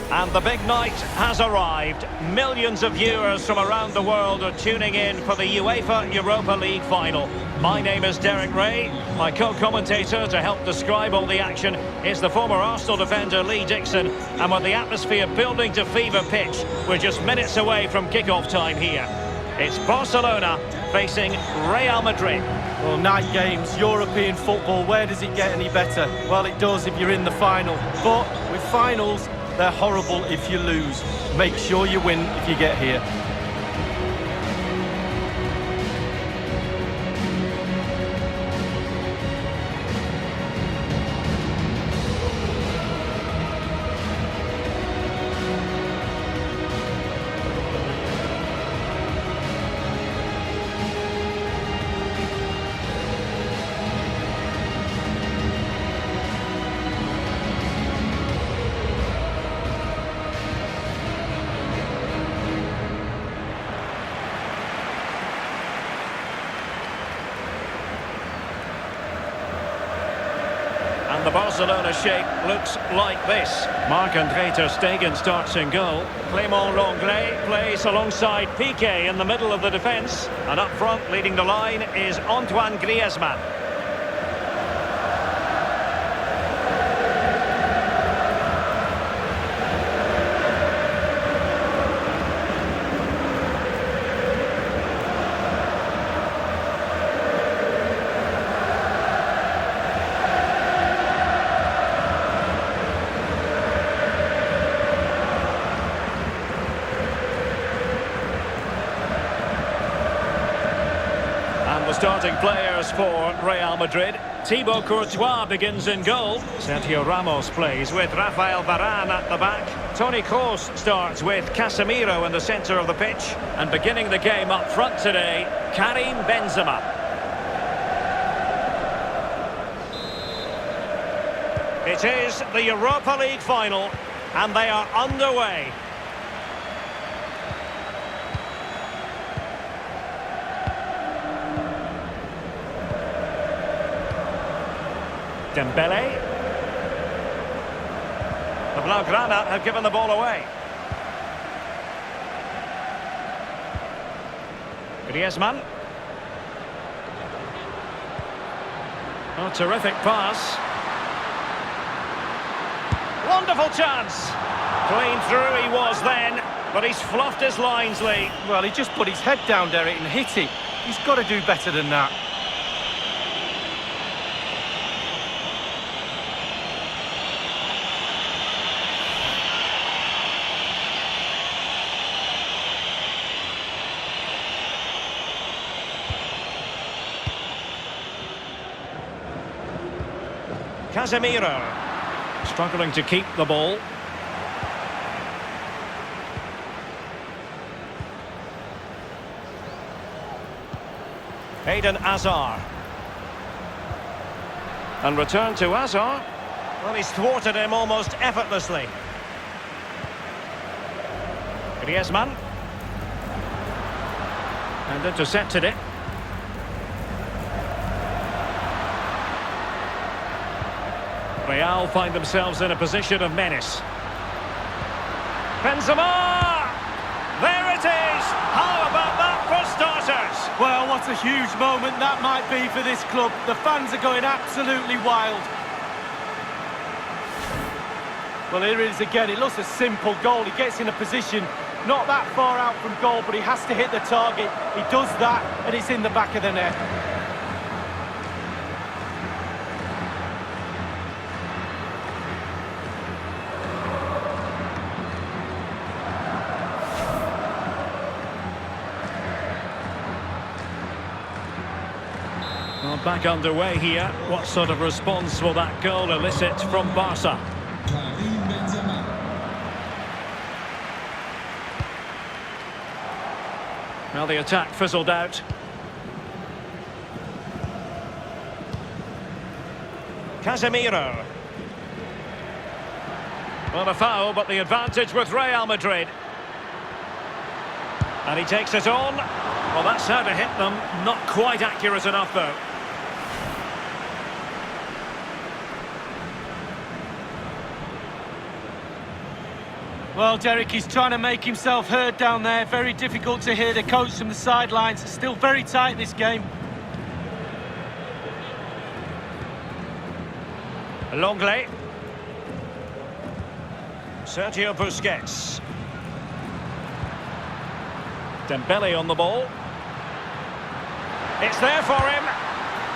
And the big night has arrived. Millions of viewers from around the world are tuning in for the UEFA Europa League final. My name is Derek Ray. My co-commentator to help describe all the action is the former Arsenal defender Lee Dixon. And with the atmosphere building to fever pitch, we're just minutes away from kick-off time here. It's Barcelona facing Real Madrid. Well, night games, European football, where does it get any better? Well, it does if you're in the final. But with finals, they're horrible if you lose. Make sure you win if you get here. The Barcelona shape looks like this. Marc-André ter Stegen starts in goal. Clément Lenglet plays alongside Piqué in the middle of the defence. And up front, leading the line, is Antoine Griezmann. The starting players for Real Madrid. Thibaut Courtois begins in goal. Sergio Ramos plays with Rafael Varane at the back. Toni Kroos starts with Casemiro in the centre of the pitch. And beginning the game up front today, Karim Benzema. It is the Europa League final, and they are underway. Dembele. The Blaugrana have given the ball away. Griezmann. Oh, terrific pass. Wonderful chance. Clean through he was then, but he's fluffed his lines, Lee. Well, he just put his head down, Derek, and hit it. He's got to do better than that. Casemiro struggling to keep the ball. Eden Hazard. And return to Hazard. Well, he's thwarted him almost effortlessly. Griezmann. And intercepted it. Real find themselves in a position of menace. Benzema! There it is! How about that for starters? Well, what a huge moment that might be for this club. The fans are going absolutely wild. Well, here it is again. It looks a simple goal. He gets in a position not that far out from goal, but he has to hit the target. He does that, and it's in the back of the net. Well, back underway here. What sort of response will that goal elicit from Barca? Well, the attack fizzled out. Casemiro. Well, a foul, but the advantage with Real Madrid. And he takes it on. Well, that's how to hit them. Not quite accurate enough, though. Well, Derek, he's trying to make himself heard down there. Very difficult to hear the coach from the sidelines. It's still very tight, this game. Longley. Sergio Busquets. Dembele on the ball. It's there for him.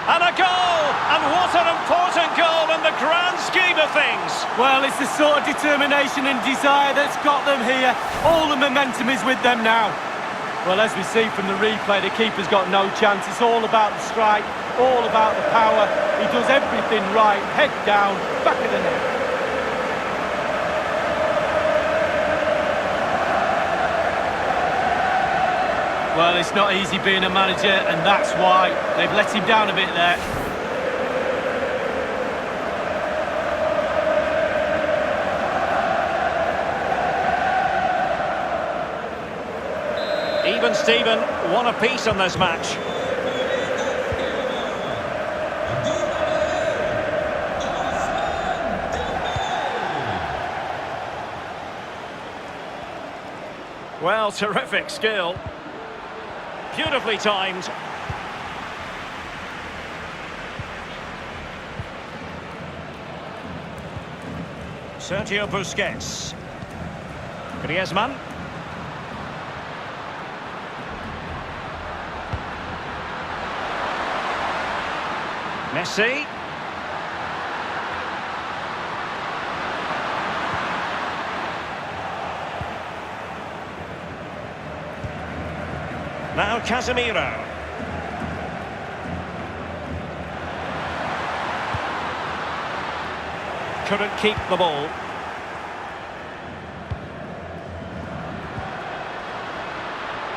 And a goal! And what an important goal in the grand scheme of things! Well, it's the sort of determination and desire that's got them here. All the momentum is with them now. Well, as we see from the replay, the keeper's got no chance. It's all about the strike, all about the power. He does everything right. Head down, back of the net. Well, it's not easy being a manager, and that's why they've let him down a bit there. Even Steven, one apiece on this match. Well, terrific skill. Beautifully timed. Sergio Busquets. Griezmann. Messi. Now Casemiro. Couldn't keep the ball.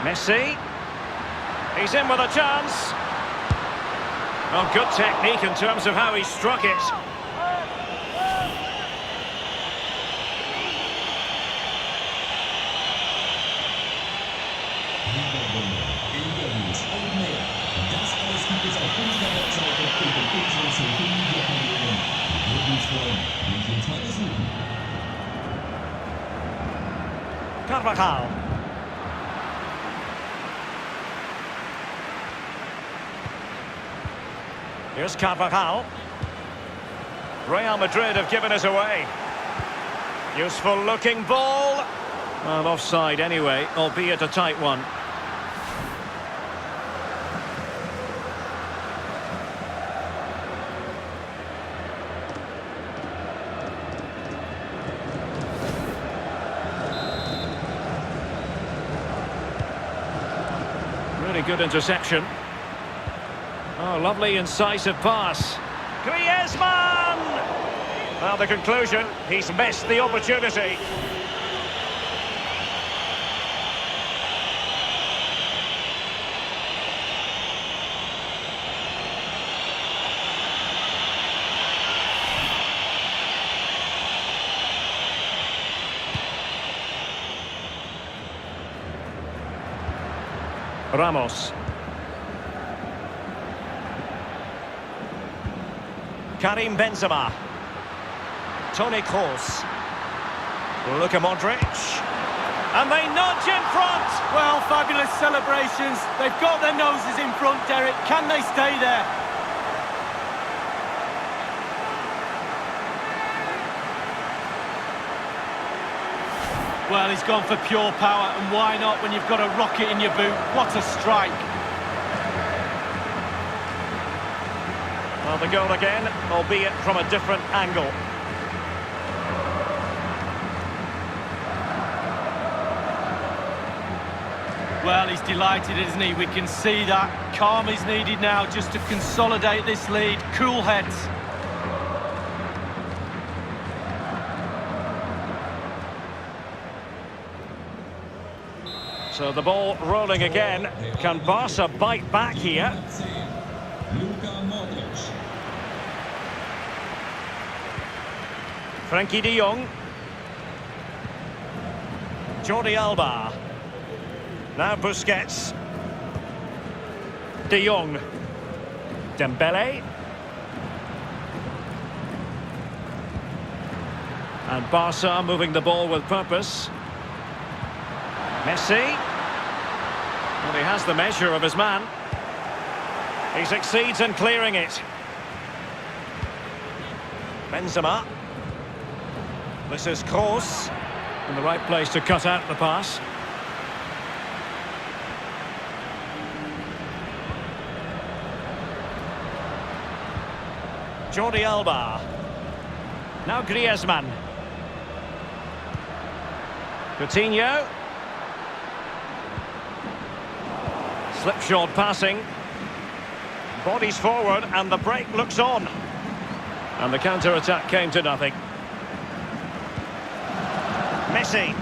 Messi. He's in with a chance. Oh, good technique in terms of how he struck it. Carvajal. Here's Carvajal. Real Madrid have given us away. Useful looking ball. Well, offside anyway, albeit a tight one. Really good interception. Oh, lovely incisive pass. Griezmann! Well, the conclusion, he's missed the opportunity. Ramos. Karim Benzema. Toni Kroos. Luka Modric. And they nudge in front. Well, fabulous celebrations. They've got their noses in front, Derek. Can they stay there? Well, he's gone for pure power, and why not when you've got a rocket in your boot? What a strike. Well, the goal again, albeit from a different angle. Well, he's delighted, isn't he? We can see that. Calm is needed now just to consolidate this lead. Cool heads. So the ball rolling again. Can Barca bite back here? Frankie de Jong. Jordi Alba. Now Busquets. De Jong. Dembele. And Barca moving the ball with purpose. Messi. Well, he has the measure of his man. He succeeds in clearing it. Benzema. This is Kroos. In the right place to cut out the pass. Jordi Alba. Now Griezmann. Coutinho. Slipshod passing. Bodies forward and the break looks on. And the counter-attack came to nothing. Messi.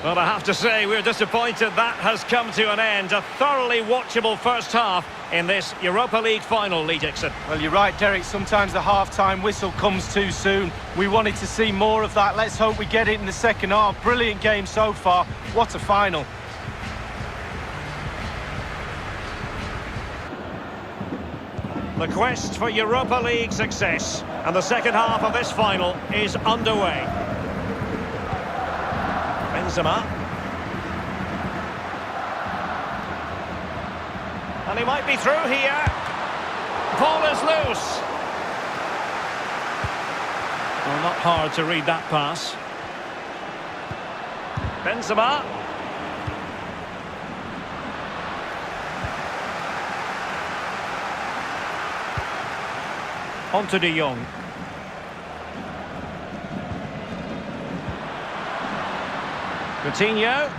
Well, I have to say, we're disappointed that has come to an end. A thoroughly watchable first half in this Europa League final, Lee Dixon. Well, you're right, Derek. Sometimes the half-time whistle comes too soon. We wanted to see more of that. Let's hope we get it in the second half. Brilliant game so far. What a final. The quest for Europa League success, and the second half of this final is underway. Benzema. And he might be through here. Ball is loose. Well, not hard to read that pass. Benzema. On to De Jong. Coutinho.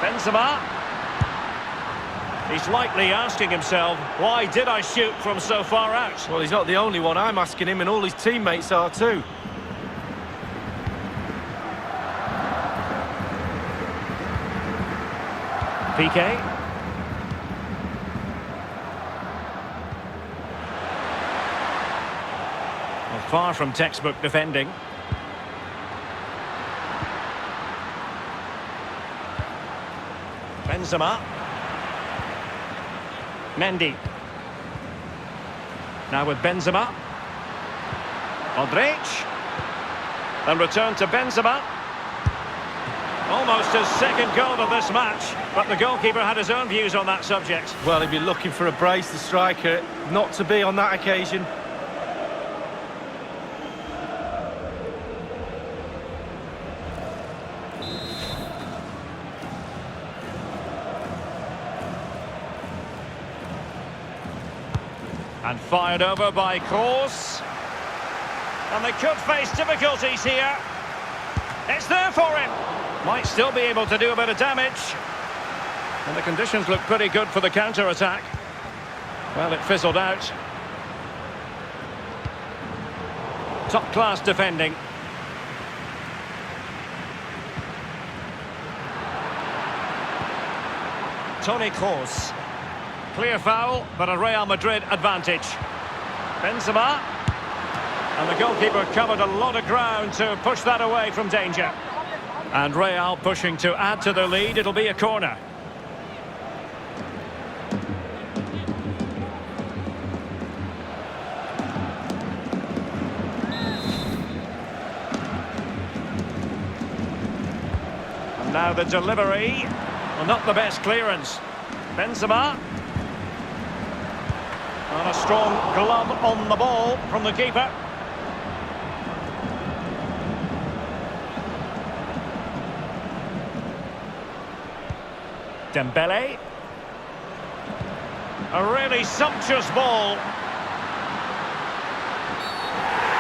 Benzema. He's likely asking himself, why did I shoot from so far out? Well, he's not the only one. I'm asking him, and all his teammates are too. Piqué. Well, far from textbook defending. Benzema. Mendy. Now with Benzema. Modric. Then return to Benzema. Almost his second goal of this match, but the goalkeeper had his own views on that subject. Well, he'd be looking for a brace, the striker, not to be on that occasion. And fired over by Kroos. And they could face difficulties here. It's there for him. Might still be able to do a bit of damage. And the conditions look pretty good for the counter-attack. Well, it fizzled out. Top-class defending. Toni Kroos. Clear foul, but a Real Madrid advantage. Benzema. And the goalkeeper covered a lot of ground to push that away from danger. And Real pushing to add to the lead. It'll be a corner. And now the delivery. Well, not the best clearance. Benzema. And a strong glove on the ball from the keeper. Dembele. A really sumptuous ball.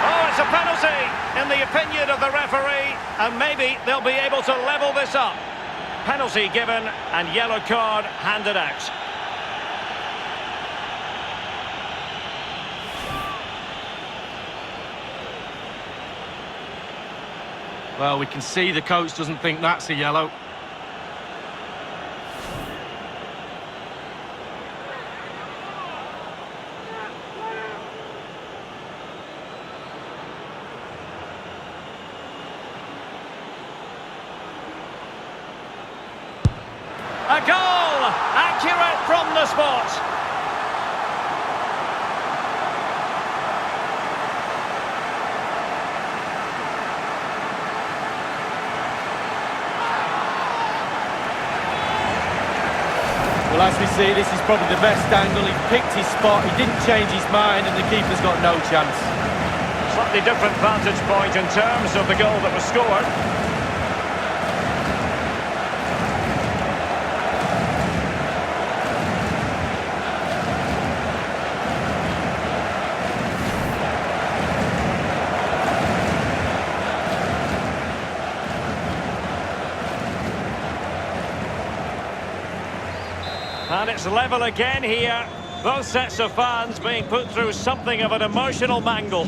Oh, it's a penalty in the opinion of the referee, and maybe they'll be able to level this up. Penalty given and yellow card handed out. Well, we can see the coach doesn't think that's a yellow. A goal! Accurate from the spot. Well, as we see, this is probably the best angle. He picked his spot, he didn't change his mind, and the keeper's got no chance. Slightly different vantage point in terms of the goal that was scored. And it's level again here. Both sets of fans being put through something of an emotional mangle.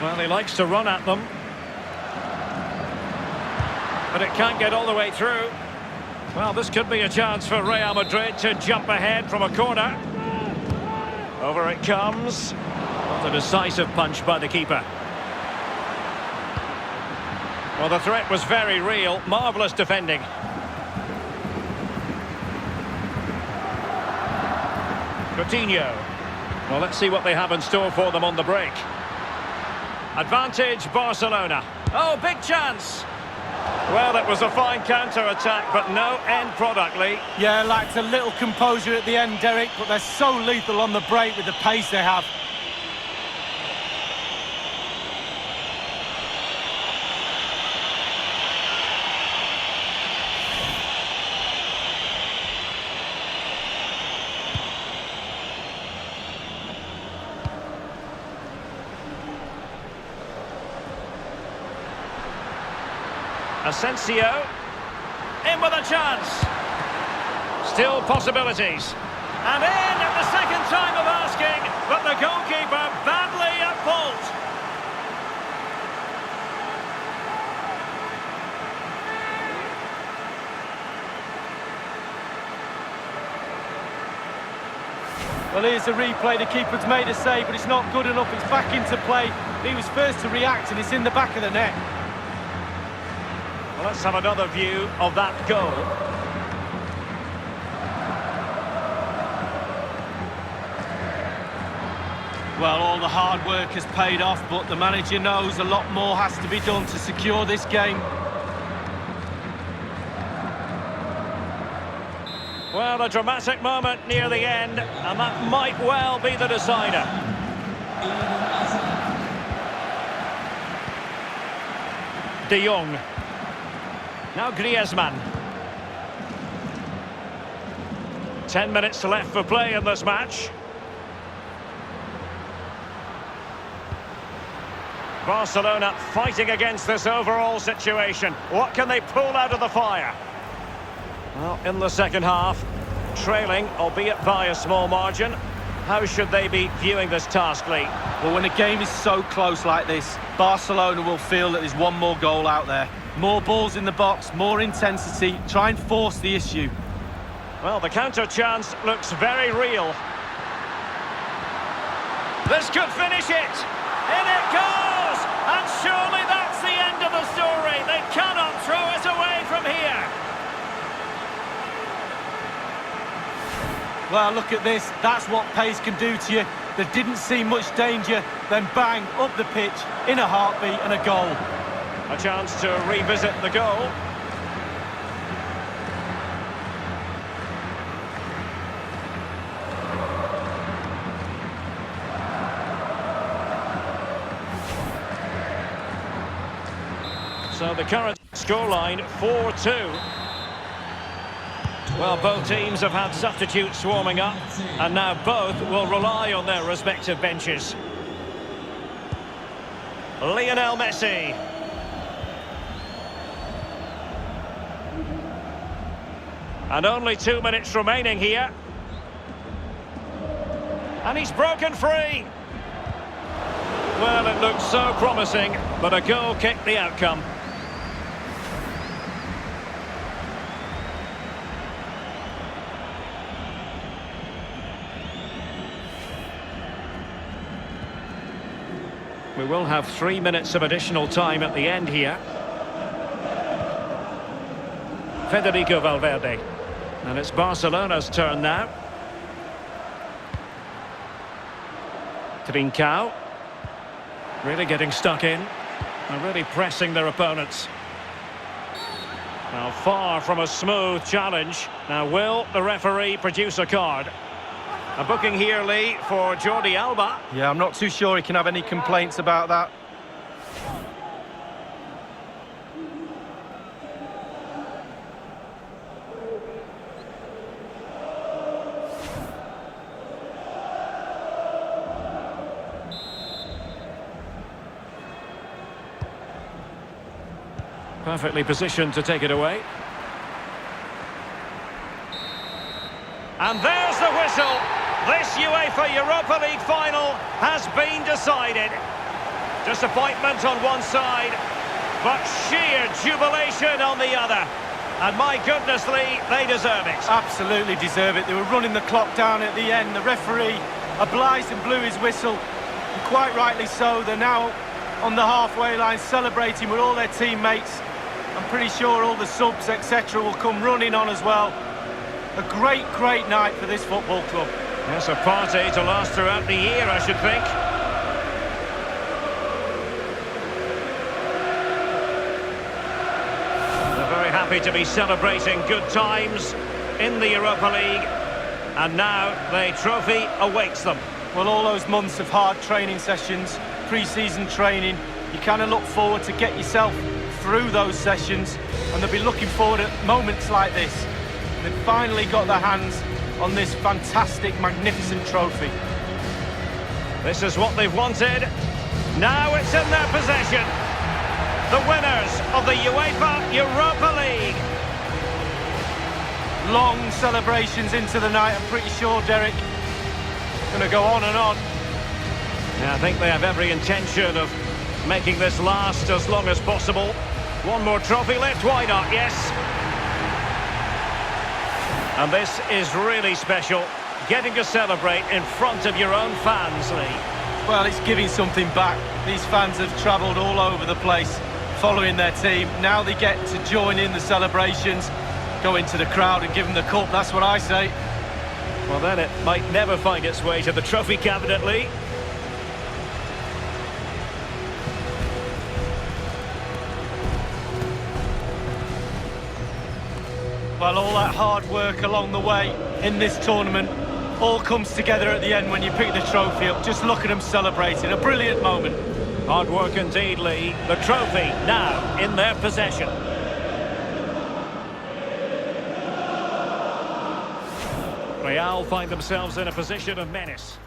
Well, he likes to run at them. But it can't get all the way through. Well, this could be a chance for Real Madrid to jump ahead from a corner. Over it comes. Not a decisive punch by the keeper. Well, the threat was very real. Marvellous defending. Coutinho. Well, let's see what they have in store for them on the break. Advantage, Barcelona. Oh, big chance. Well, it was a fine counter-attack, but no end product, Lee. Yeah, lacked a little composure at the end, Derek, but they're so lethal on the break with the pace they have. Asensio, in with a chance. Still possibilities. And in at the second time of asking, but the goalkeeper badly at fault. Well, here's the replay. The keeper's made a save, but it's not good enough. It's back into play. He was first to react, and it's in the back of the net. Let's have another view of that goal. Well, all the hard work has paid off, but the manager knows a lot more has to be done to secure this game. Well, a dramatic moment near the end, and that might well be the decider. De Jong. Now Griezmann. 10 minutes left for play in this match. Barcelona fighting against this overall situation. What can they pull out of the fire? Well, in the second half, trailing, albeit by a small margin. How should they be viewing this task, Lee? Well, when a game is so close like this, Barcelona will feel that there's one more goal out there. More balls in the box, more intensity, try and force the issue. Well, the counter chance looks very real. This could finish it! In it goes! And surely that's the end of the story. They cannot throw it away from here. Well, look at this. That's what pace can do to you. There didn't seem much danger. Then bang, up the pitch, in a heartbeat and a goal. A chance to revisit the goal. So the current scoreline, 4-2. Well, both teams have had substitutes warming up, and now both will rely on their respective benches. Lionel Messi. And only 2 minutes remaining here. And he's broken free. Well, it looked so promising, but a goal kicked the outcome. We will have 3 minutes of additional time at the end here. Federico Valverde. And it's Barcelona's turn now. Trincao. Really getting stuck in. They're really pressing their opponents. Now, far from a smooth challenge. Now, will the referee produce a card? A booking here, Lee, for Jordi Alba. Yeah, I'm not too sure he can have any complaints about that. Perfectly positioned to take it away. And there's the whistle. This UEFA Europa League final has been decided. Disappointment on one side, but sheer jubilation on the other. And my goodness, Lee, they deserve it. Absolutely deserve it. They were running the clock down at the end. The referee obliged and blew his whistle. And quite rightly so. They're now on the halfway line celebrating with all their teammates. I'm pretty sure all the subs, etc. will come running on as well. A great, great night for this football club. Yes, a party to last throughout the year, I should think. They're very happy to be celebrating good times in the Europa League. And now the trophy awaits them. Well, all those months of hard training sessions, pre-season training, you kind of look forward to get yourself through those sessions, and they'll be looking forward at moments like this. They've finally got their hands on this fantastic, magnificent trophy. This is what they've wanted. Now it's in their possession. The winners of the UEFA Europa League. Long celebrations into the night, I'm pretty sure, Derek. Going to go on and on. Yeah, I think they have every intention of making this last as long as possible. One more trophy left, why not? Yes. And this is really special, getting to celebrate in front of your own fans, Lee. Well, it's giving something back. These fans have travelled all over the place following their team. Now they get to join in the celebrations, go into the crowd and give them the cup, that's what I say. Well, then it might never find its way to the trophy cabinet, Lee. Well, all that hard work along the way in this tournament all comes together at the end when you pick the trophy up. Just look at them celebrating. A brilliant moment. Hard work indeed, Lee. The trophy now in their possession. Real find themselves in a position of menace.